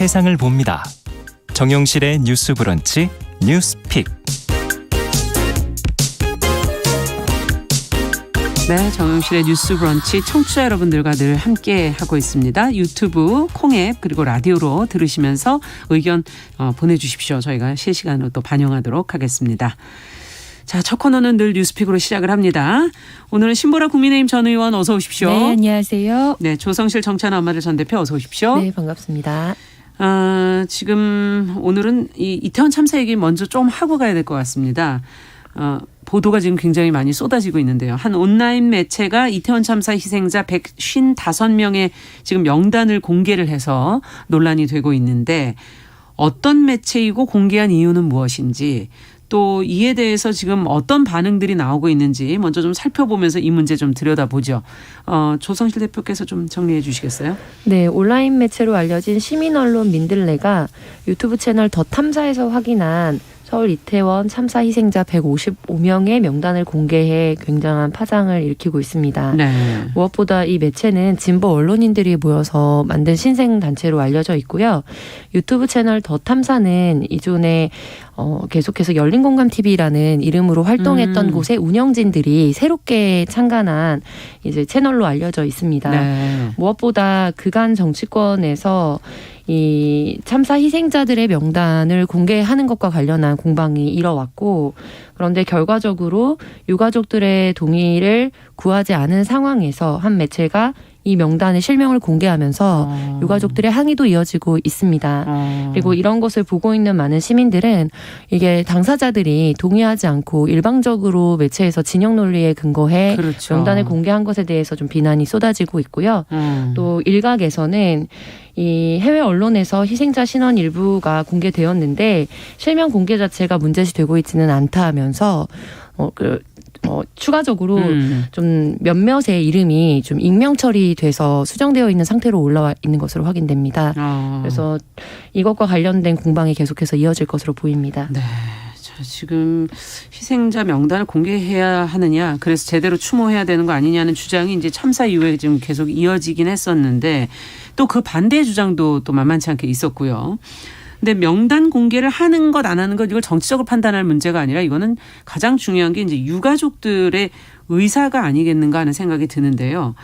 세상을 봅니다. 정용실의 뉴스 브런치 뉴스픽. 네, 정용실의 뉴스 브런치 청취자 여러분들과 늘 함께 하고 있습니다. 유튜브, 콩앱 그리고 라디오로 들으시면서 의견 보내주십시오. 저희가 실시간으로 또 반영하도록 하겠습니다. 자, 첫 코너는 늘 뉴스픽으로 시작을 합니다. 오늘은 신보라 국민의힘 전 의원 어서 오십시오. 네, 안녕하세요. 네, 조성실 정치하는 엄마들 전 대표 어서 오십시오. 네, 반갑습니다. 지금 오늘은 이 이태원 참사 얘기 먼저 좀 하고 가야 될 것 같습니다. 보도가 지금 굉장히 많이 쏟아지고 있는데요. 한 온라인 매체가 이태원 참사 희생자 155명의 지금 명단을 공개를 해서 논란이 되고 있는데 어떤 매체이고 공개한 이유는 무엇인지 또 이에 대해서 지금 어떤 반응들이 나오고 있는지 먼저 좀 살펴보면서 이 문제 좀 들여다보죠. 조성실 대표께서 좀 정리해 주시겠어요? 네, 온라인 매체로 알려진 시민 언론 민들레가 유튜브 채널 더 탐사에서 확인한 서울 이태원 참사 희생자 155명의 명단을 공개해 굉장한 파장을 일으키고 있습니다. 네. 무엇보다 이 매체는 진보 언론인들이 모여서 만든 신생단체로 알려져 있고요. 유튜브 채널 더 탐사는 이전에 계속해서 열린공감TV라는 이름으로 활동했던 곳의 운영진들이 새롭게 창간한 이제 채널로 알려져 있습니다. 네. 무엇보다 그간 정치권에서 이 참사 희생자들의 명단을 공개하는 것과 관련한 공방이 일어왔고, 그런데 결과적으로 유가족들의 동의를 구하지 않은 상황에서 한 매체가 이 명단의 실명을 공개하면서 유가족들의 항의도 이어지고 있습니다. 그리고 이런 것을 보고 있는 많은 시민들은 이게 당사자들이 동의하지 않고 일방적으로 매체에서 진영 논리에 근거해 그렇죠. 명단을 공개한 것에 대해서 좀 비난이 쏟아지고 있고요. 또 일각에서는 이 해외 언론에서 희생자 신원 일부가 공개되었는데 실명 공개 자체가 문제시되고 있지는 않다 하면서 추가적으로 좀 몇몇의 이름이 좀 익명 처리돼서 수정되어 있는 상태로 올라와 있는 것으로 확인됩니다. 그래서 이것과 관련된 공방이 계속해서 이어질 것으로 보입니다. 네. 자, 지금 희생자 명단을 공개해야 하느냐, 그래서 제대로 추모해야 되는 거 아니냐는 주장이 이제 참사 이후에 지금 계속 이어지긴 했었는데 또 그 반대의 주장도 또 만만치 않게 있었고요. 근데 명단 공개를 하는 것 안 하는 것 이걸 정치적으로 판단할 문제가 아니라 이거는 가장 중요한 게 이제 유가족들의 의사가 아니겠는가 하는 생각이 드는데요.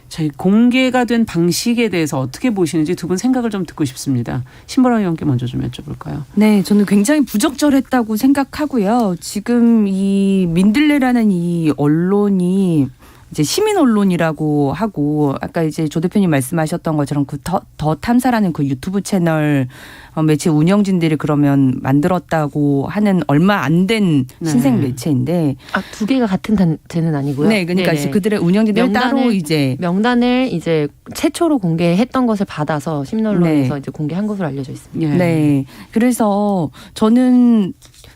저희 공개가 된 방식에 대해서 어떻게 보시는지 두 분 생각을 좀 듣고 싶습니다. 신보라 의원께 먼저 좀 여쭤볼까요? 네, 저는 굉장히 부적절했다고 생각하고요. 지금 이 민들레라는 이 언론이 이제 시민 언론이라고 하고 아까 이제 조 대표님 말씀하셨던 것처럼 그 더 탐사라는 그 유튜브 채널 매체 운영진들이 그러면 만들었다고 하는 얼마 안 된 신생 매체인데 두 개가 같은 단체는 아니고요. 네, 그러니까 네네. 그들의 운영진들 따로 이제 명단을 이제 최초로 공개했던 것을 받아서 시민 언론에서 이제 공개한 것으로 알려져 있습니다. 네, 그래서 저는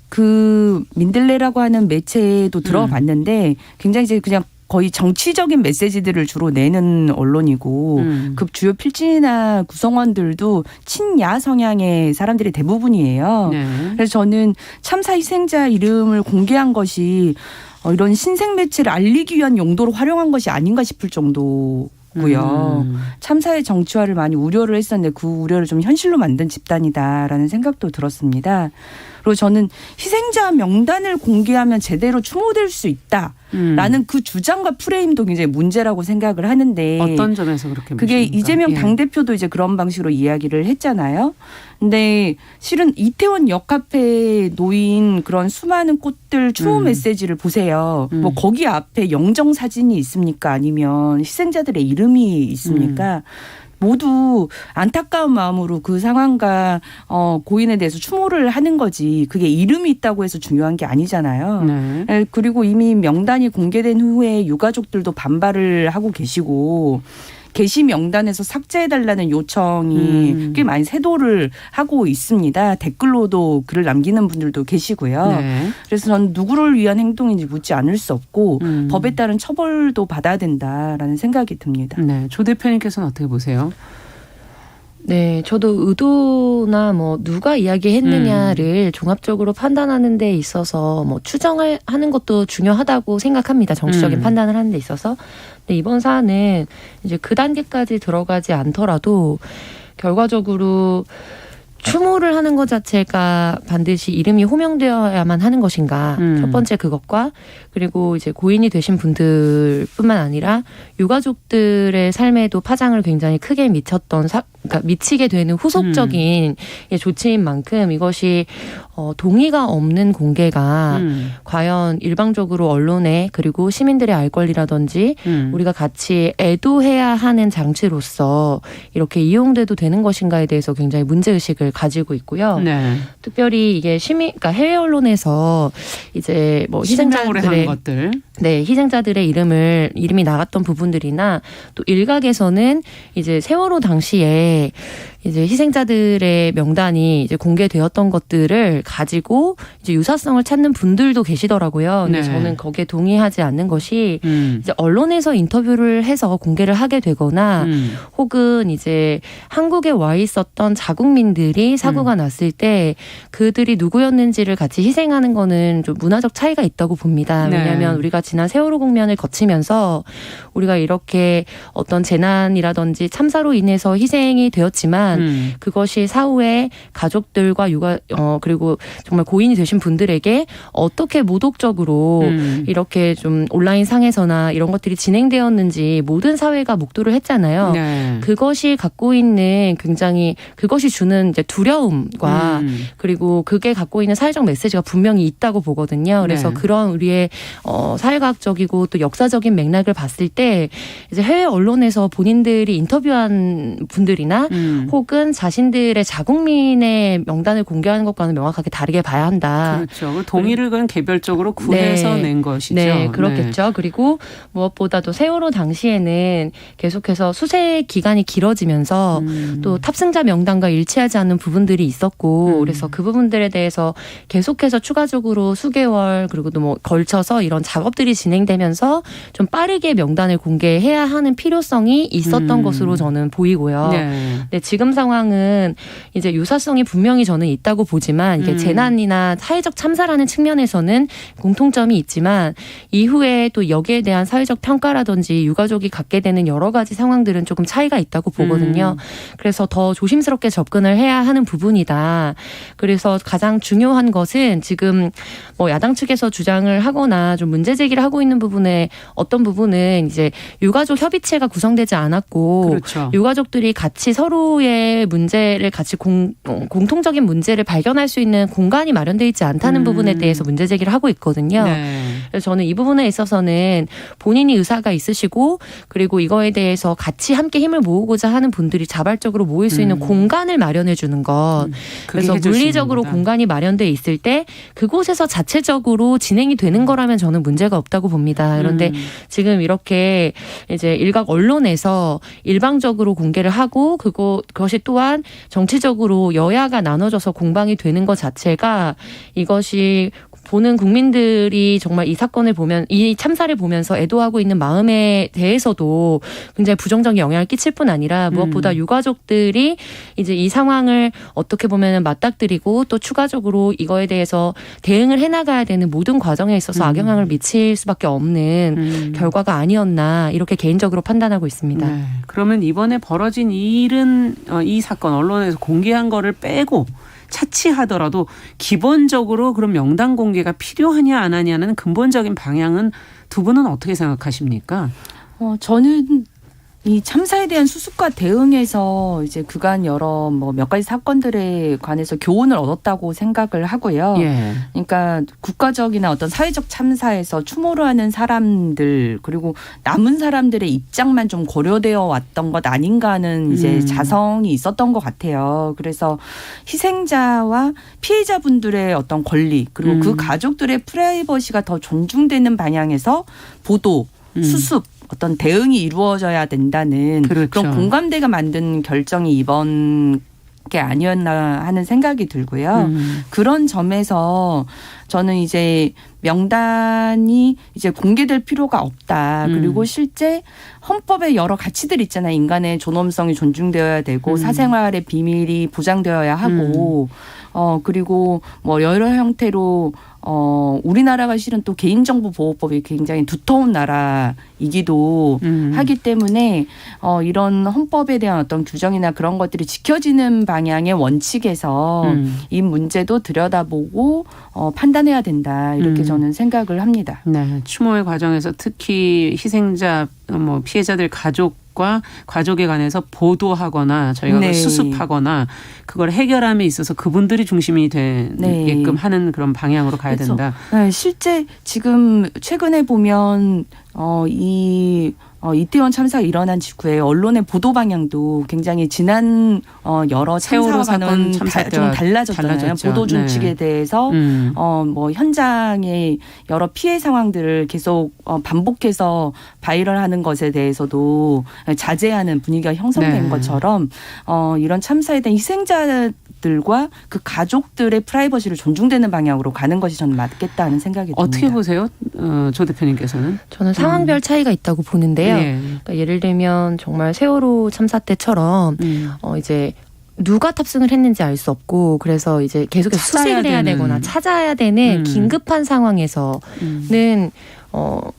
그 민들레라고 하는 매체도 들어봤는데 굉장히 이제 그냥 거의 정치적인 메시지들을 주로 내는 언론이고 그 주요 필진이나 구성원들도 친야 성향의 사람들이 대부분이에요. 네. 그래서 저는 참사 희생자 이름을 공개한 것이 이런 신생 매체를 알리기 위한 용도로 활용한 것이 아닌가 싶을 정도고요. 참사의 정치화를 많이 우려를 했었는데 그 우려를 좀 현실로 만든 집단이다라는 생각도 들었습니다. 그리고 저는 희생자 명단을 공개하면 제대로 추모될 수 있다라는 그 주장과 프레임도 굉장히 문제라고 생각을 하는데 어떤 점에서 그렇게 그게 보십니까? 이재명 당대표도 이제 그런 방식으로 이야기를 했잖아요. 근데 실은 이태원 역 앞에 놓인 그런 수많은 꽃들 추모 메시지를 보세요. 뭐 거기 앞에 영정 사진이 있습니까? 아니면 희생자들의 이름이 있습니까? 모두 안타까운 마음으로 그 상황과 고인에 대해서 추모를 하는 거지 그게 이름이 있다고 해서 중요한 게 아니잖아요. 네. 그리고 이미 명단이 공개된 후에 유가족들도 반발을 하고 계시고 게시 명단에서 삭제해달라는 요청이 꽤 많이 세도를 하고 있습니다. 댓글로도 글을 남기는 분들도 계시고요. 네. 그래서 저는 누구를 위한 행동인지 묻지 않을 수 없고 법에 따른 처벌도 받아야 된다라는 생각이 듭니다. 네, 조 대표님께서는 어떻게 보세요? 네, 저도 의도나 뭐 누가 이야기했느냐를 종합적으로 판단하는 데 있어서 뭐 추정을 하는 것도 중요하다고 생각합니다. 정치적인 판단을 하는 데 있어서. 근데 이번 사안은 이제 그 단계까지 들어가지 않더라도 결과적으로 추모를 하는 것 자체가 반드시 이름이 호명되어야만 하는 것인가. 첫 번째 그것과 그리고 이제 고인이 되신 분들뿐만 아니라 유가족들의 삶에도 파장을 굉장히 크게 미쳤던 그러니까 미치게 되는 후속적인 조치인 만큼 이것이 동의가 없는 공개가 과연 일방적으로 언론에 그리고 시민들의 알 권리라든지 우리가 같이 애도해야 하는 장치로서 이렇게 이용돼도 되는 것인가에 대해서 굉장히 문제의식을 가지고 있고요. 네. 특별히 이게 그러니까 해외 언론에서 이제 뭐 희생자들의 것들, 희생자들의 이름이 나갔던 부분들이나 또 일각에서는 이제 세월호 당시에 이제 희생자들의 명단이 이제 공개되었던 것들을 가지고 이제 유사성을 찾는 분들도 계시더라고요. 근데 네. 저는 거기에 동의하지 않는 것이 이제 언론에서 인터뷰를 해서 공개를 하게 되거나 혹은 이제 한국에 와 있었던 자국민들이 사고가 났을 때 그들이 누구였는지를 같이 희생하는 거는 좀 문화적 차이가 있다고 봅니다. 네. 왜냐하면 우리가 지난 세월호 국면을 거치면서 우리가 이렇게 어떤 재난이라든지 참사로 인해서 희생이 되었지만 그것이 사후에 가족들과 그리고 정말 고인이 되신 분들에게 어떻게 모독적으로 이렇게 좀 온라인 상에서나 이런 것들이 진행되었는지 모든 사회가 목도를 했잖아요. 네. 그것이 갖고 있는 굉장히 그것이 주는 이제 두려움과 그리고 그게 갖고 있는 사회적 메시지가 분명히 있다고 보거든요. 그래서 네. 그런 우리의 사회과학적이고 또 역사적인 맥락을 봤을 때 이제 해외 언론에서 본인들이 인터뷰한 분들이나 혹은 자신들의 자국민의 명단을 공개하는 것과는 명확하게 다르게 봐야 한다. 그렇죠. 동의를 그건 개별적으로 구해서 낸 것이죠. 네, 그렇겠죠. 네. 그리고 무엇보다도 세월호 당시에는 계속해서 수색 기간이 길어지면서 또 탑승자 명단과 일치하지 않는 부분들이 있었고 그래서 그 부분들에 대해서 계속해서 추가적으로 수개월 그리고 또 뭐 걸쳐서 이런 작업들이 진행되면서 좀 빠르게 명단을 공개해야 하는 필요성이 있었던 것으로 저는 보이고요. 네. 네, 지금 상황은 이제 유사성이 분명히 저는 있다고 보지만 이게 재난이나 사회적 참사라는 측면에서는 공통점이 있지만 이후에 또 여기에 대한 사회적 평가라든지 유가족이 갖게 되는 여러 가지 상황들은 조금 차이가 있다고 보거든요. 그래서 더 조심스럽게 접근을 해야 하는 부분이다. 그래서 가장 중요한 것은 지금 뭐 야당 측에서 주장을 하거나 좀 문제 제기를 하고 있는 부분에 어떤 부분은 이제 유가족 협의체가 구성되지 않았고 그렇죠. 유가족들이 같이 서로의 문제를 같이 공통적인 문제를 발견할 수 있는 공간이 마련되어 있지 않다는 부분에 대해서 문제 제기를 하고 있거든요. 네. 그래서 저는 이 부분에 있어서는 본인이 의사가 있으시고 그리고 이거에 대해서 같이 함께 힘을 모으고자 하는 분들이 자발적으로 모일 수 있는 공간을 마련해 주는 것. 그래서 물리적으로 공간이 마련돼 있을 때 그곳에서 자체적으로 진행이 되는 거라면 저는 문제가 없다고 봅니다. 그런데 지금 이렇게 이제 일각 언론에서 일방적으로 공개를 하고 그것이 또한 정치적으로 여야가 나눠져서 공방이 되는 것 자체가 이것이 보는 국민들이 정말 이 사건을 보면 이 참사를 보면서 애도하고 있는 마음에 대해서도 굉장히 부정적인 영향을 끼칠 뿐 아니라 무엇보다 유가족들이 이제 이 상황을 어떻게 보면 맞닥뜨리고 또 추가적으로 이거에 대해서 대응을 해나가야 되는 모든 과정에 있어서 악영향을 미칠 수밖에 없는 결과가 아니었나 이렇게 개인적으로 판단하고 있습니다. 네. 그러면 이번에 벌어진 일은 이 사건 언론에서 공개한 거를 빼고 차치하더라도 기본적으로 그런 명단 공개가 필요하냐 안 하냐는 근본적인 방향은 두 분은 어떻게 생각하십니까? 저는 이 참사에 대한 수습과 대응에서 이제 그간 여러 몇 가지 사건들에 관해서 교훈을 얻었다고 생각을 하고요. 예. 그러니까 국가적이나 어떤 사회적 참사에서 추모를 하는 사람들 그리고 남은 사람들의 입장만 좀 고려되어 왔던 것 아닌가 하는 이제 자성이 있었던 것 같아요. 그래서 희생자와 피해자분들의 어떤 권리 그리고 그 가족들의 프라이버시가 더 존중되는 방향에서 보도, 수습 어떤 대응이 이루어져야 된다는 그렇죠. 그런 공감대가 만든 결정이 이번 게 아니었나 하는 생각이 들고요. 그런 점에서 저는 이제 명단이 이제 공개될 필요가 없다. 그리고 실제 헌법에 여러 가치들이 있잖아요. 인간의 존엄성이 존중되어야 되고 사생활의 비밀이 보장되어야 하고 그리고 뭐 여러 형태로 우리나라가 실은 또 개인정보보호법이 굉장히 두터운 나라이기도 하기 때문에 이런 헌법에 대한 어떤 규정이나 그런 것들이 지켜지는 방향의 원칙에서 이 문제도 들여다보고 판단해야 된다. 이렇게 저는 생각을 합니다. 네, 추모의 과정에서 특히 희생자 피해자들 가족과 가족에 관해서 보도하거나 저희가 네. 수습하거나 그걸 해결함에 있어서 그분들이 중심이 되게끔 하는 그런 방향으로 가야 그래서, 된다. 네, 실제 지금 최근에 보면 이태원 참사가 일어난 직후에 언론의 보도 방향도 굉장히 지난 여러 세월호 사건 참사 좀 달라졌잖아요. 달라졌죠. 보도 중칙에 네. 대해서 뭐 현장의 여러 피해 상황들을 계속 반복해서 바이럴하는 것에 대해서도 자제하는 분위기가 형성된 네. 것처럼 이런 참사에 대한 희생자들과 그 가족들의 프라이버시를 존중되는 방향으로 가는 것이 저는 맞겠다 하는 생각이 듭니다. 어떻게 보세요? 조 대표님께서는? 저는 상황별 차이가 있다고 보는데요. 예. 그러니까 예를 들면 정말 세월호 참사 때처럼 이제 누가 탑승을 했는지 알 수 없고 그래서 이제 계속해서 수색을 해야 되거나 찾아야 되는 긴급한 상황에서는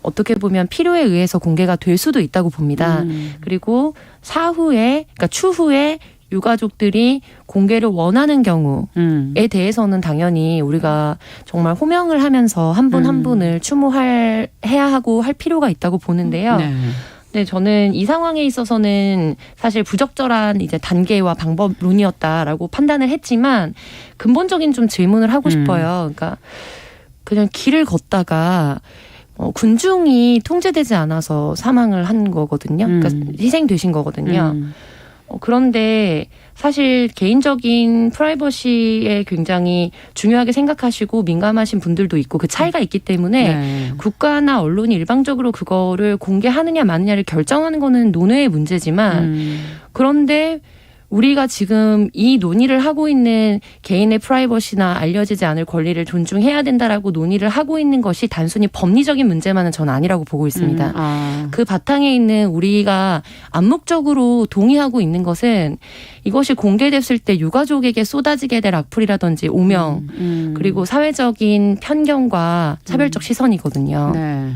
어떻게 보면 필요에 의해서 공개가 될 수도 있다고 봅니다. 그리고 그러니까 추후에 유가족들이 공개를 원하는 경우에 대해서는 당연히 우리가 정말 호명을 하면서 한 분 한 분을 추모해야 하고 할 필요가 있다고 보는데요. 네. 네, 저는 이 상황에 있어서는 사실 부적절한 이제 단계와 방법론이었다라고 판단을 했지만 근본적인 좀 질문을 하고 싶어요. 그러니까 그냥 길을 걷다가 군중이 통제되지 않아서 사망을 한 거거든요. 그러니까 희생되신 거거든요. 그런데 사실 개인적인 프라이버시에 굉장히 중요하게 생각하시고 민감하신 분들도 있고 그 차이가 있기 때문에 네. 국가나 언론이 일방적으로 그거를 공개하느냐 마느냐를 결정하는 거는 논의의 문제지만 그런데 우리가 지금 이 논의를 하고 있는 개인의 프라이버시나 알려지지 않을 권리를 존중해야 된다라고 논의를 하고 있는 것이 단순히 법리적인 문제만은 저는 아니라고 보고 있습니다. 그 바탕에 있는 우리가 암묵적으로 동의하고 있는 것은 이것이 공개됐을 때 유가족에게 쏟아지게 될 악플이라든지 오명 그리고 사회적인 편견과 차별적 시선이거든요. 네.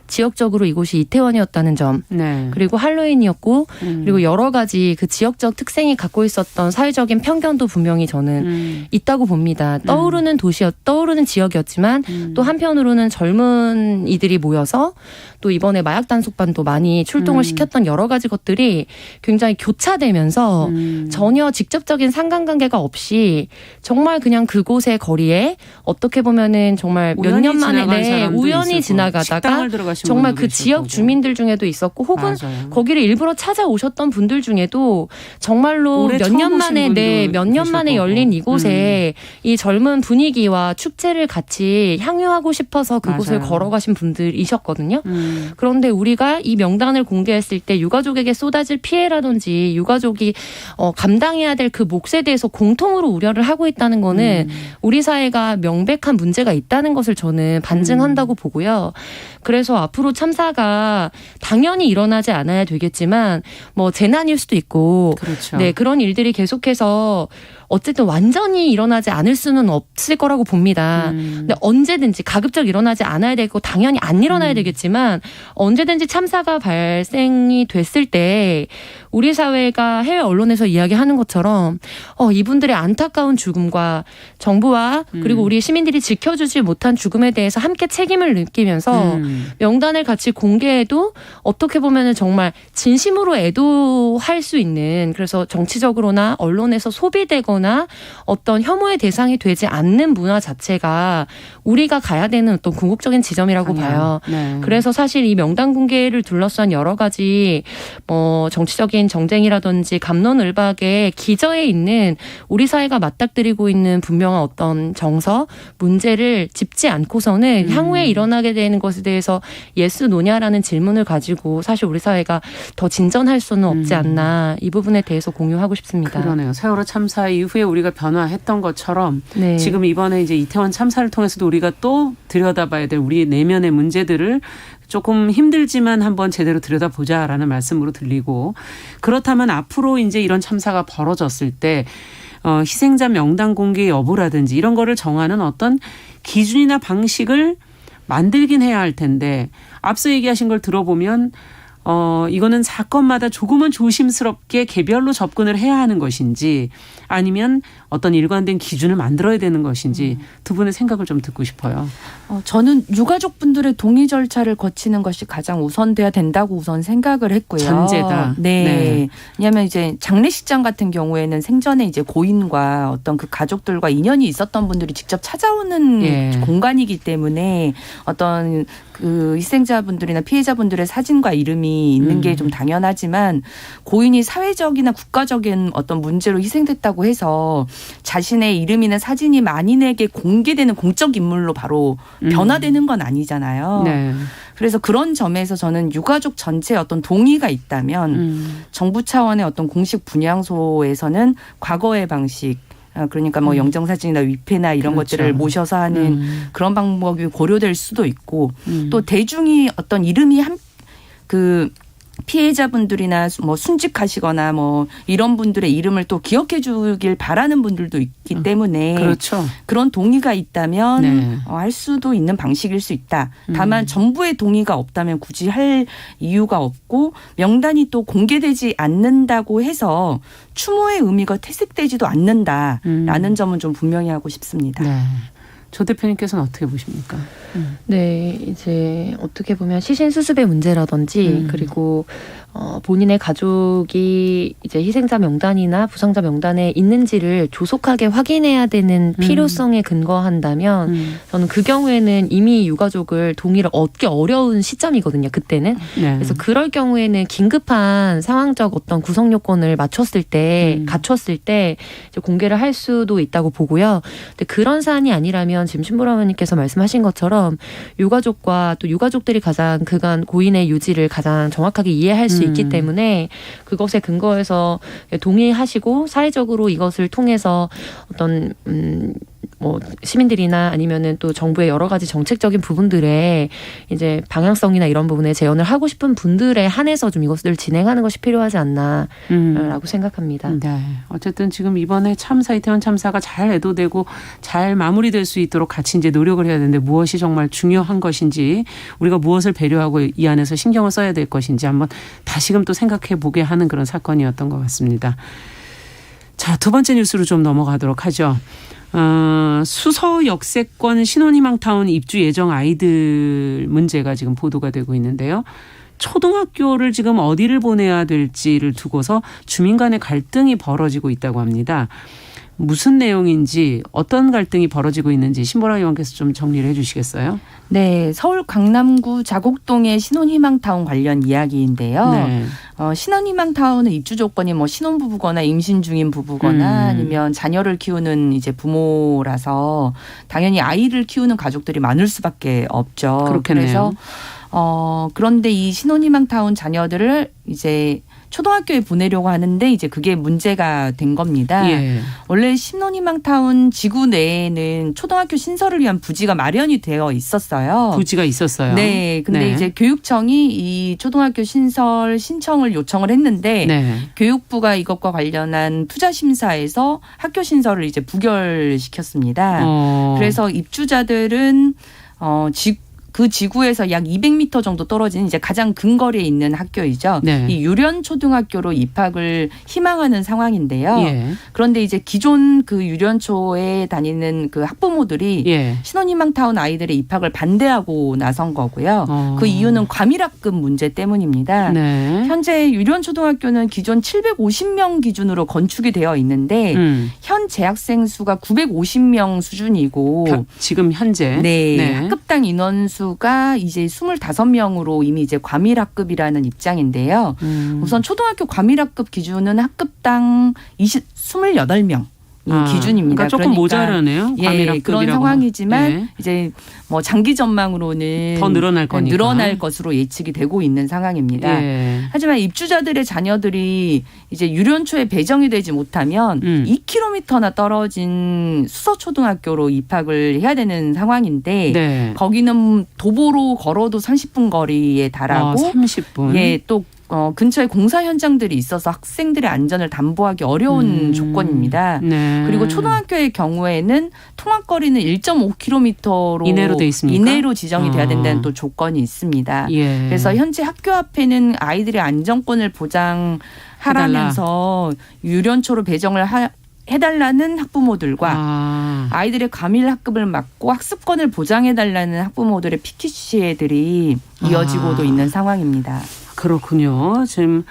지역적으로 이곳이 이태원이었다는 점 네. 그리고 할로윈이었고 그리고 여러 가지 그 지역적 특성이 갖고 있었던 사회적인 편견도 분명히 저는 있다고 봅니다. 떠오르는 지역이었지만 또 한편으로는 젊은 이들이 모여서 또 이번에 마약 단속반도 많이 출동을 시켰던 여러 가지 것들이 굉장히 교차되면서 전혀 직접적인 상관관계가 없이 정말 그냥 그곳의 거리에 어떻게 보면은 정말 몇 년 만에 우연히 지나가다가 정말 그 지역 주민들 중에도 있었고 혹은 맞아요. 거기를 일부러 찾아오셨던 분들 중에도 정말로 몇 년 만에 열린 이곳에 이 젊은 분위기와 축제를 같이 향유하고 싶어서 그곳을 맞아요. 걸어가신 분들이셨거든요. 그런데 우리가 이 명단을 공개했을 때 유가족에게 쏟아질 피해라든지 유가족이 감당해야 될 그 몫에 대해서 공통으로 우려를 하고 있다는 거는 우리 사회가 명백한 문제가 있다는 것을 저는 반증한다고 보고요. 그래서 앞으로 참사가 당연히 일어나지 않아야 되겠지만 뭐 재난일 수도 있고 그렇죠. 네, 그런 일들이 계속해서 어쨌든 완전히 일어나지 않을 수는 없을 거라고 봅니다. 근데 언제든지 가급적 일어나지 않아야 되고 당연히 안 일어나야 되겠지만 언제든지 참사가 발생이 됐을 때 우리 사회가 해외 언론에서 이야기하는 것처럼 이분들의 안타까운 죽음과 정부와 그리고 우리 시민들이 지켜주지 못한 죽음에 대해서 함께 책임을 느끼면서 명단을 같이 공개해도 어떻게 보면은 정말 진심으로 애도할 수 있는 그래서 정치적으로나 언론에서 소비되거나 어떤 혐오의 대상이 되지 않는 문화 자체가 우리가 가야 되는 어떤 궁극적인 지점이라고 봐요. 네. 그래서 사실 이 명단 공개를 둘러싼 여러 가지 정치적인 정쟁이라든지 갑론을박에 기저에 있는 우리 사회가 맞닥뜨리고 있는 분명한 어떤 정서, 문제를 짚지 않고서는 향후에 일어나게 되는 것에 대해서 예스 노냐라는 질문을 가지고 사실 우리 사회가 더 진전할 수는 없지 않나 이 부분에 대해서 공유하고 싶습니다. 그러네요. 세월호 참사 이후에 우리가 변화했던 것처럼 네. 지금 이번에 이제 이태원 참사를 통해서도 우리가 또 들여다봐야 될 우리 내면의 문제들을 조금 힘들지만 한번 제대로 들여다보자라는 말씀으로 들리고 그렇다면 앞으로 이제 이런 참사가 벌어졌을 때 희생자 명단 공개 여부라든지 이런 거를 정하는 어떤 기준이나 방식을 만들긴 해야 할 텐데 앞서 얘기하신 걸 들어보면 이거는 사건마다 조금은 조심스럽게 개별로 접근을 해야 하는 것인지 아니면 어떤 일관된 기준을 만들어야 되는 것인지 두 분의 생각을 좀 듣고 싶어요. 저는 유가족분들의 동의 절차를 거치는 것이 가장 우선돼야 된다고 우선 생각을 했고요. 전제다. 네. 네. 왜냐하면 이제 장례식장 같은 경우에는 생전에 이제 고인과 어떤 그 가족들과 인연이 있었던 분들이 직접 찾아오는 예. 공간이기 때문에 어떤 그 희생자분들이나 피해자분들의 사진과 이름이 있는 게 좀 당연하지만 고인이 사회적이나 국가적인 어떤 문제로 희생됐다고 해서 자신의 이름이나 사진이 만인에게 공개되는 공적 인물로 바로 변화되는 건 아니잖아요. 네. 그래서 그런 점에서 저는 유가족 전체의 어떤 동의가 있다면 정부 차원의 어떤 공식 분향소에서는 과거의 방식 그러니까 뭐 영정사진이나 위패나 이런 그렇죠. 것들을 모셔서 하는 그런 방법이 고려될 수도 있고 또 대중이 어떤 이름이 그 피해자분들이나 뭐 순직하시거나 뭐 이런 분들의 이름을 또 기억해 주길 바라는 분들도 있기 때문에 그렇죠. 그런 동의가 있다면 네. 할 수도 있는 방식일 수 있다. 다만 정부의 동의가 없다면 굳이 할 이유가 없고 명단이 또 공개되지 않는다고 해서 추모의 의미가 퇴색되지도 않는다라는 점은 좀 분명히 하고 싶습니다. 네. 조 대표님께서는 어떻게 보십니까? 네, 이제 어떻게 보면 시신 수습의 문제라든지 그리고 본인의 가족이 이제 희생자 명단이나 부상자 명단에 있는지를 조속하게 확인해야 되는 필요성에 근거한다면 저는 그 경우에는 이미 유가족을 동의를 얻기 어려운 시점이거든요. 그때는. 네. 그래서 그럴 경우에는 긴급한 상황적 어떤 구성 요건을 갖췄을 때 이제 공개를 할 수도 있다고 보고요. 근데 그런 사안이 아니라면 지금 신보라 의원님께서 말씀하신 것처럼 유가족과 또 유가족들이 가장 그간 고인의 유지를 가장 정확하게 이해할 수 있기 때문에 그것에 근거해서 동의하시고 사회적으로 이것을 통해서 어떤 뭐 시민들이나 아니면은 또 정부의 여러 가지 정책적인 부분들에 이제 방향성이나 이런 부분에 재현을 하고 싶은 분들에 한해서 좀 이것을 진행하는 것이 필요하지 않나라고 생각합니다. 네. 어쨌든 지금 이번에 참사 이태원 참사가 잘 애도되고 잘 마무리될 수 있도록 같이 이제 노력을 해야 되는데 무엇이 정말 중요한 것인지 우리가 무엇을 배려하고 이 안에서 신경을 써야 될 것인지 한번 다시금 또 생각해 보게 하는 그런 사건이었던 것 같습니다. 자, 두 번째 뉴스로 좀 넘어가도록 하죠. 수서 역세권 신혼희망타운 입주 예정 아이들 문제가 지금 보도가 되고 있는데요. 초등학교를 지금 어디를 보내야 될지를 두고서 주민 간의 갈등이 벌어지고 있다고 합니다. 무슨 내용인지 어떤 갈등이 벌어지고 있는지 신보라 의원께서 좀 정리를 해 주시겠어요? 네, 서울 강남구 자곡동의 신혼희망타운 관련 이야기인데요. 네. 신혼희망타운의 입주 조건이 뭐 신혼부부거나 임신 중인 부부거나 아니면 자녀를 키우는 이제 부모라서 당연히 아이를 키우는 가족들이 많을 수밖에 없죠. 그렇겠네요. 그래서 그런데 이 신혼희망타운 자녀들을 이제 초등학교에 보내려고 하는데 이제 그게 문제가 된 겁니다. 예. 원래 신혼희망타운 지구 내에는 초등학교 신설을 위한 부지가 마련이 되어 있었어요. 부지가 있었어요. 네. 근데 네. 이제 교육청이 이 초등학교 신설 신청을 요청을 했는데 네. 교육부가 이것과 관련한 투자 심사에서 학교 신설을 이제 부결시켰습니다. 그래서 입주자들은 그 지구에서 약 200m 정도 떨어진 이제 가장 근거리에 있는 학교이죠. 네. 이 유련초등학교로 입학을 희망하는 상황인데요. 예. 그런데 이제 기존 그 유련초에 다니는 그 학부모들이 예. 신혼희망타운 아이들의 입학을 반대하고 나선 거고요. 그 이유는 과밀학급 문제 때문입니다. 네. 현재 유련초등학교는 기존 750명 기준으로 건축이 되어 있는데 현 재학생 수가 950명 수준이고 지금 현재 네. 학급당 인원수가 이제 25명으로 이미 이제 과밀학급이라는 입장인데요. 우선 초등학교 과밀학급 기준은 학급당 28명. 기준입니다. 그러니까 조금 모자라네요. 예, 그런 상황이지만 이제 뭐 장기 전망으로는 더 늘어날 거니까. 늘어날 것으로 예측이 되고 있는 상황입니다. 예. 하지만 입주자들의 자녀들이 이제 유련초에 배정이 되지 못하면 2km나 떨어진 수서초등학교로 입학을 해야 되는 상황인데 네. 거기는 도보로 걸어도 30분 거리에 달하고 30분. 예, 또 근처에 공사 현장들이 있어서 학생들의 안전을 담보하기 어려운 조건입니다. 네. 그리고 초등학교의 경우에는 통학거리는 1.5km로 이내로 돼 있습니까? 이내로 지정이 돼야 된다는 또 조건이 있습니다. 예. 그래서 현재 학교 앞에는 아이들의 안전권을 보장하라면서 유련초로 배정을 해달라는 학부모들과 아이들의 과밀 학급을 막고 학습권을 보장해달라는 학부모들의 피켓 시위들이 이어지고도 있는 상황입니다. 그렇군요. 지금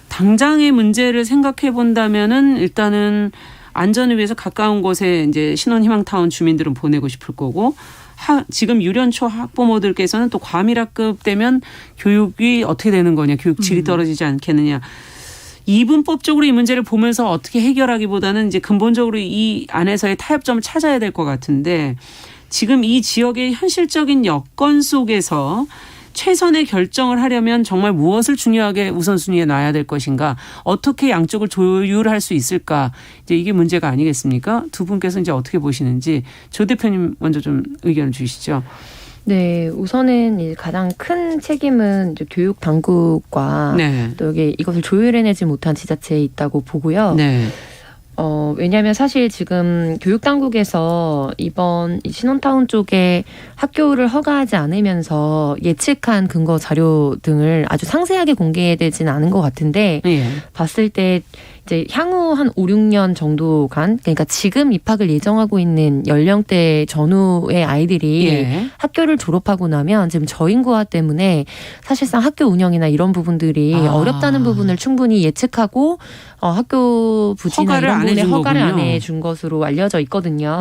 당장의 문제를 생각해 본다면은 일단은 안전을 위해서 가까운 곳에 이제 신혼희망타운 주민들은 보내고 싶을 거고 지금 유년초 학부모들께서는 또 과밀학급 되면 교육이 어떻게 되는 거냐, 교육 질이 떨어지지 않겠느냐. 이분법적으로 이 문제를 보면서 어떻게 해결하기보다는 이제 근본적으로 이 안에서의 타협점을 찾아야 될 것 같은데 지금 이 지역의 현실적인 여건 속에서 최선의 결정을 하려면 정말 무엇을 중요하게 우선순위에 놔야 될 것인가, 어떻게 양쪽을 조율할 수 있을까, 이제 이게 문제가 아니겠습니까? 두 분께서 이제 어떻게 보시는지 조 대표님 먼저 좀 의견을 주시죠. 네, 우선은 이제 가장 큰 책임은 이제 교육 당국과 네. 또 여기 이것을 조율해내지 못한 지자체에 있다고 보고요. 네. 왜냐하면 사실 지금 교육당국에서 이번 이 신혼타운 쪽에 학교를 허가하지 않으면서 예측한 근거 자료 등을 아주 상세하게 공개되지는 않은 것 같은데 예. 봤을 때 이제 향후 한 5, 6년 정도간, 그러니까 지금 입학을 예정하고 있는 연령대 전후의 아이들이 예. 학교를 졸업하고 나면 지금 저인구화 때문에 사실상 학교 운영이나 이런 부분들이 어렵다는 부분을 충분히 예측하고 학교 부지나 이런 부분에 허가를 안 해준 것으로 알려져 있거든요.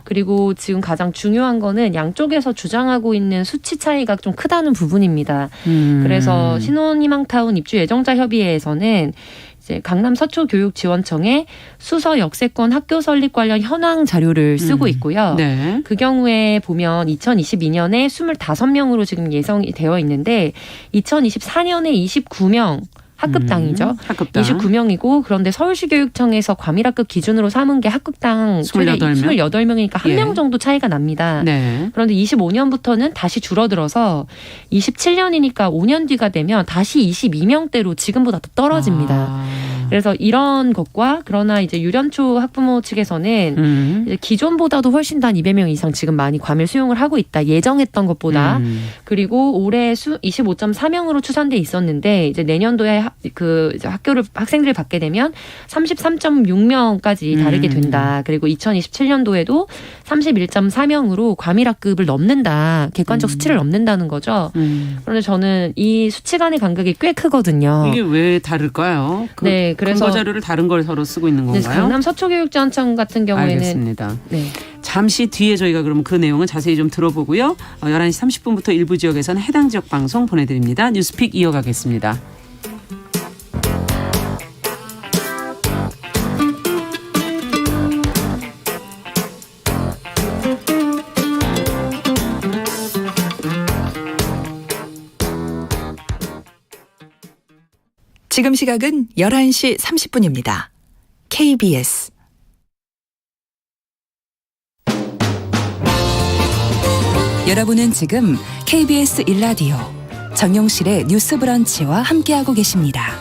그리고 지금 가장 중요한 거는 양쪽에서 주장하고 있는 수치 차이가 좀 크다는 부분입니다. 그래서 신혼희망타운 입주 예정자 협의회에서는 이제 강남 서초교육지원청에 수서 역세권 학교 설립 관련 현황 자료를 쓰고 있고요. 네. 그 경우에 보면 2022년에 25명으로 지금 예정이 되어 있는데 2024년에 29명 학급당이죠. 학급당. 29명이고 그런데 서울시 교육청에서 과밀학급 기준으로 삼은 게 학급당 28명이니까 한 명 정도 차이가 납니다. 네. 그런데 25년부터는 다시 줄어들어서 27년이니까 5년 뒤가 되면 다시 22명대로 지금보다 더 떨어집니다. 그래서 이런 것과 그러나 이제 유년초 학부모 측에서는 이제 기존보다도 훨씬 더 한 200명 이상 지금 많이 과밀 수용을 하고 있다. 예정했던 것보다. 그리고 올해 25.4명으로 추산돼 있었는데 이제 내년도에 이제 학생들을 받게 되면 33.6명까지 다르게 된다. 그리고 2027년도에도 31.4명으로 과밀학급을 넘는다. 객관적 수치를 넘는다는 거죠. 그런데 저는 이 수치 간의 간격이 꽤 크거든요. 이게 왜 다를까요? 네, 그래서 근거 자료를 다른 걸 서로 쓰고 있는 건가요? 강남 서초교육지원청 같은 경우에는 알겠습니다. 네. 잠시 뒤에 저희가 그러면 그 내용은 자세히 좀 들어보고요. 11시 30분부터 일부 지역에서는 해당 지역 방송 보내드립니다. 뉴스픽 이어가겠습니다. 지금 시각은 11시 30분입니다. KBS 여러분은 지금 KBS 1라디오 정용실의 뉴스 브런치와 함께하고 계십니다.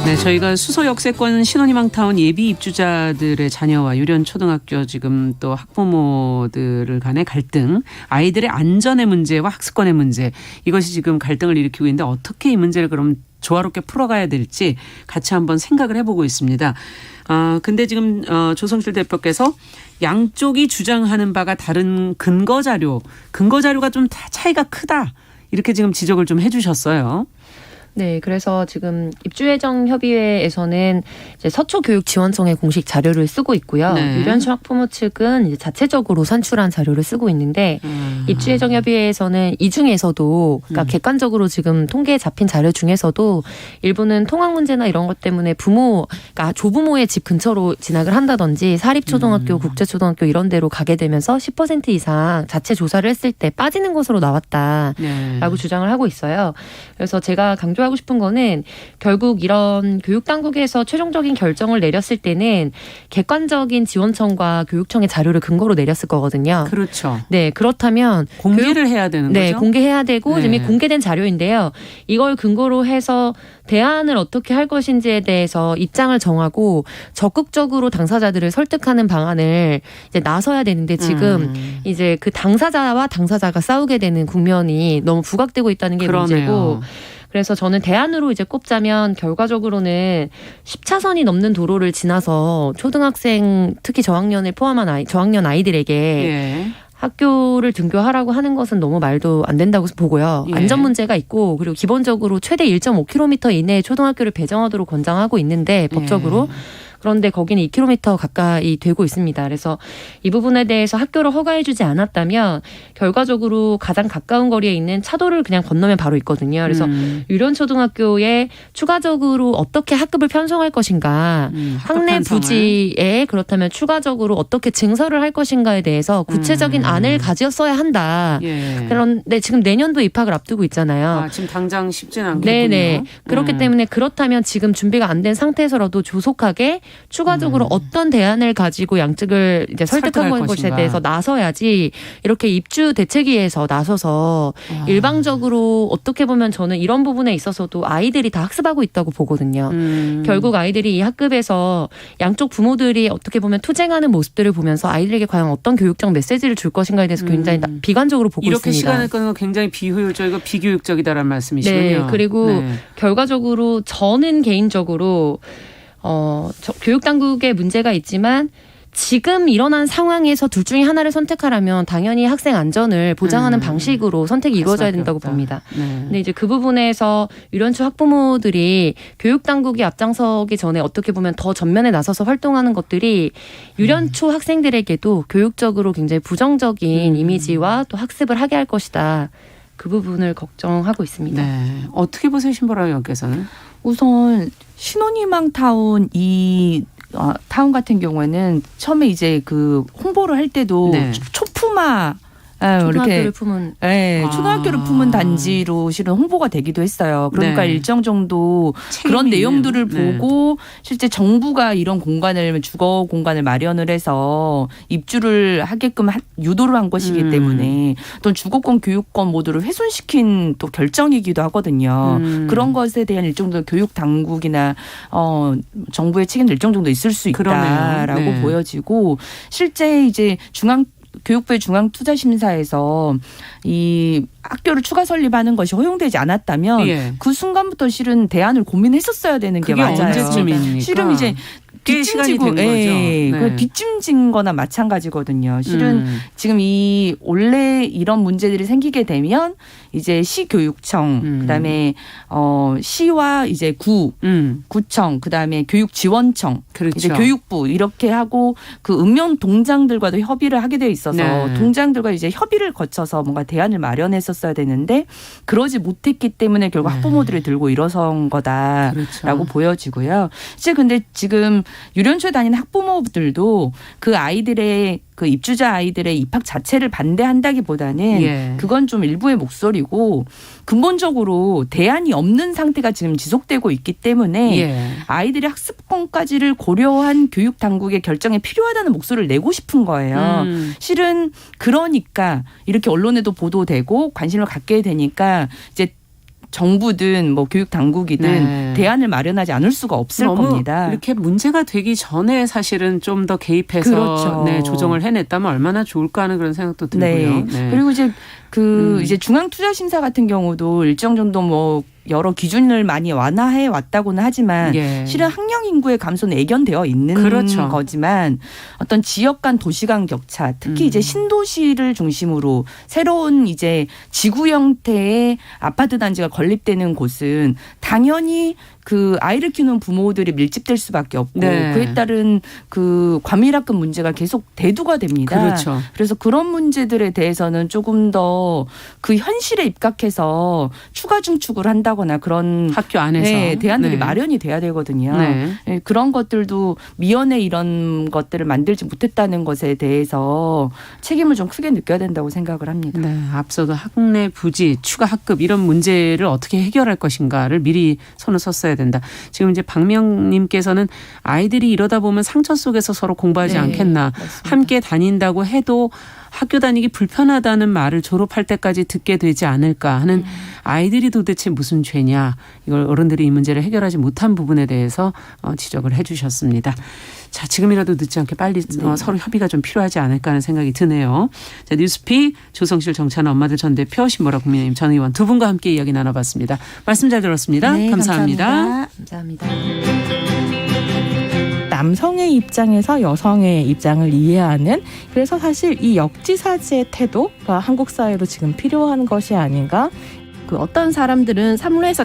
네, 저희가 수서 역세권 신혼희망타운 예비 입주자들의 자녀와 유련초등학교 지금 또 학부모들을 간의 갈등, 아이들의 안전의 문제와 학습권의 문제, 이것이 지금 갈등을 일으키고 있는데 어떻게 이 문제를 그럼 조화롭게 풀어가야 될지 같이 한번 생각을 해보고 있습니다. 근데 지금 조성실 대표께서 양쪽이 주장하는 바가 다른 근거 자료가 좀 차이가 크다, 이렇게 지금 지적을 좀 해주셨어요. 네, 그래서 지금 입주예정협의회에서는 이제 서초교육지원청의 공식 자료를 쓰고 있고요. 네. 유련초 학부모 측은 이제 자체적으로 산출한 자료를 쓰고 있는데 입주예정협의회에서는 이 중에서도 그러니까 객관적으로 지금 통계에 잡힌 자료 중에서도 일부는 통학 문제나 이런 것 때문에 부모 그러니까 조부모의 집 근처로 진학을 한다든지 사립초등학교, 국제초등학교 이런 데로 가게 되면서 10% 이상 자체 조사를 했을 때 빠지는 것으로 나왔다라고 네. 주장을 하고 있어요. 그래서 제가 강조하고 싶은 거는 결국 이런 교육당국에서 최종적인 결정을 내렸을 때는 객관적인 지원청과 교육청의 자료를 근거로 내렸을 거거든요. 그렇죠. 네, 그렇다면 공개를 해야 되는 네, 거죠. 공개해야 되고 네. 이미 공개된 자료인데요. 이걸 근거로 해서 대안을 어떻게 할 것인지에 대해서 입장을 정하고 적극적으로 당사자들을 설득하는 방안을 이제 나서야 되는데 지금 이제 그 당사자와 당사자가 싸우게 되는 국면이 너무 부각되고 있다는 게 그러네요. 문제고 그래서 저는 대안으로 이제 꼽자면 결과적으로는 10차선이 넘는 도로를 지나서 초등학생 특히 저학년 아이들에게 예. 학교를 등교하라고 하는 것은 너무 말도 안 된다고 보고요. 예. 안전 문제가 있고 그리고 기본적으로 최대 1.5km 이내에 초등학교를 배정하도록 권장하고 있는데 법적으로 그런데 거기는 2km 가까이 되고 있습니다. 그래서 이 부분에 대해서 학교를 허가해주지 않았다면 결과적으로 가장 가까운 거리에 있는 차도를 그냥 건너면 바로 있거든요. 그래서 유련초등학교에 추가적으로 어떻게 학급을 편성할 것인가, 학내 편성을. 부지에 그렇다면 추가적으로 어떻게 증설을 할 것인가에 대해서 구체적인 안을 가졌어야 한다. 예. 그런데 지금 내년도 입학을 앞두고 있잖아요. 아, 지금 당장 쉽지는 않겠군요. 네네. 그렇기 때문에 그렇다면 지금 준비가 안 된 상태에서라도 조속하게 추가적으로 어떤 대안을 가지고 양측을 이제 설득할 설득하는 것에 것인가. 대해서 나서야지 이렇게 입주 대책위에서 나서서 일방적으로 어떻게 보면 저는 이런 부분에 있어서도 아이들이 다 학습하고 있다고 보거든요. 결국 아이들이 이 학급에서 양쪽 부모들이 어떻게 보면 투쟁하는 모습들을 보면서 아이들에게 과연 어떤 교육적 메시지를 줄 것인가에 대해서 굉장히 비관적으로 보고 이렇게 있습니다. 시간을 끄는 건 굉장히 비효율적이고 비교육적이다라는 말씀이시군요. 네, 그리고 네. 결과적으로 저는 개인적으로 교육 당국에 문제가 있지만 지금 일어난 상황에서 둘 중에 하나를 선택하라면 당연히 학생 안전을 보장하는 방식으로 선택이 이루어져야 된다고 없다. 봅니다. 네. 근데 이제 그 부분에서 유년초 학부모들이 교육 당국이 앞장서기 전에 어떻게 보면 더 전면에 나서서 활동하는 것들이 유년초 학생들에게도 교육적으로 굉장히 부정적인 이미지와 또 학습을 하게 할 것이다. 그 부분을 걱정하고 있습니다. 네. 어떻게 보세요, 신보라 의원께서는? 우선 신혼희망 타운 타운 같은 경우에는 처음에 이제 그 홍보를 할 때도 네. 초품화 초등학교를 이렇게 품은 초등학교를 품은 단지로 실은 홍보가 되기도 했어요. 그러니까 네. 일정 정도 그런 책임이 내용들을 있네요. 보고 실제 정부가 이런 공간을 주거 공간을 마련을 해서 입주를 하게끔 유도를 한 것이기 때문에 또 주거권 교육권 모두를 훼손시킨 또 결정이기도 하거든요. 그런 것에 대한 일정 정도 교육 당국이나 정부의 책임도 일정 정도 있을 수 있다라고 네. 보여지고 실제 이제 교육부의 중앙투자심사에서 이 학교를 추가 설립하는 것이 허용되지 않았다면 예. 그 순간부터 실은 대안을 고민했었어야 되는 게 그게 맞아요. 언제쯤입니까? 실은 이제 꽤 시간이 뒷짐지고, 된 거죠. 네. 그 뒷짐진 거나 마찬가지거든요. 실은 지금 원래 이런 문제들이 생기게 되면 이제 시교육청, 그다음에 시와 이제 구청, 그다음에 교육지원청, 그렇죠. 이제 교육부 이렇게 하고 그 읍면 동장들과도 협의를 하게 돼 있어서 네. 동장들과 이제 협의를 거쳐서 뭔가 대안을 마련했었어야 되는데 그러지 못했기 때문에 결국 학부모들이 들고 일어선 거다라고 그렇죠. 보여지고요. 실제 근데 지금 유년초에 다니는 학부모들도 그 아이들의 그 입주자 아이들의 입학 자체를 반대한다기보다는 예. 그건 좀 일부의 목소리고 근본적으로 대안이 없는 상태가 지금 지속되고 있기 때문에 예. 아이들의 학습권까지를 고려한 교육 당국의 결정에 필요하다는 목소리를 내고 싶은 거예요. 실은 그러니까 이렇게 언론에도 보도되고 관심을 갖게 되니까 이제 정부든 뭐 교육 당국이든 네. 대안을 마련하지 않을 수가 없을 너무 겁니다. 이렇게 문제가 되기 전에 사실은 좀 더 개입해서 그렇죠. 네, 조정을 해냈다면 얼마나 좋을까 하는 그런 생각도 들고요. 네. 네. 그리고 이제 이제 중앙투자심사 같은 경우도 일정 정도 뭐 여러 기준을 많이 완화해 왔다고는 하지만 예. 실은 학령 인구의 감소는 예견되어 있는 그렇죠. 거지만 어떤 지역 간 도시 간 격차, 특히 이제 신도시를 중심으로 새로운 이제 지구 형태의 아파트 단지가 건립되는 곳은 당연히 그 아이를 키우는 부모들이 밀집될 수밖에 없고 네. 그에 따른 그 과밀학급 문제가 계속 대두가 됩니다. 그렇죠. 그래서 그런 문제들에 대해서는 조금 더 그 현실에 입각해서 추가 중축을 한다거나 그런 학교 안에서 네, 대안들이 네. 마련이 돼야 되거든요. 네. 네, 그런 것들도 미연에 이런 것들을 만들지 못했다는 것에 대해서 책임을 좀 크게 느껴야 된다고 생각을 합니다. 네, 앞서도 학내 부지, 추가 학급 이런 문제를 어떻게 해결할 것인가를 미리 손을 썼어야 된다. 지금 이제 박명님께서는 아이들이 이러다 보면 상처 속에서 서로 공부하지 네, 않겠나. 맞습니다. 함께 다닌다고 해도 학교 다니기 불편하다는 말을 졸업할 때까지 듣게 되지 않을까 하는 아이들이 도대체 무슨 죄냐. 이걸 어른들이 이 문제를 해결하지 못한 부분에 대해서 지적을 해 주셨습니다. 자, 지금이라도 늦지 않게 빨리 서로 협의가 좀 필요하지 않을까 하는 생각이 드네요. 자, 뉴스픽 조성실 정치하는 엄마들 전 대표 신보라 국민의힘 전 의원 두 분과 함께 이야기 나눠봤습니다. 말씀 잘 들었습니다. 네, 감사합니다. 감사합니다. 남성의 입장에서 여성의 입장을 이해하는 그래서 사실 이 역지사지의 태도가 한국 사회로 지금 필요한 것이 아닌가. 그 어떤 사람들은 삼루에서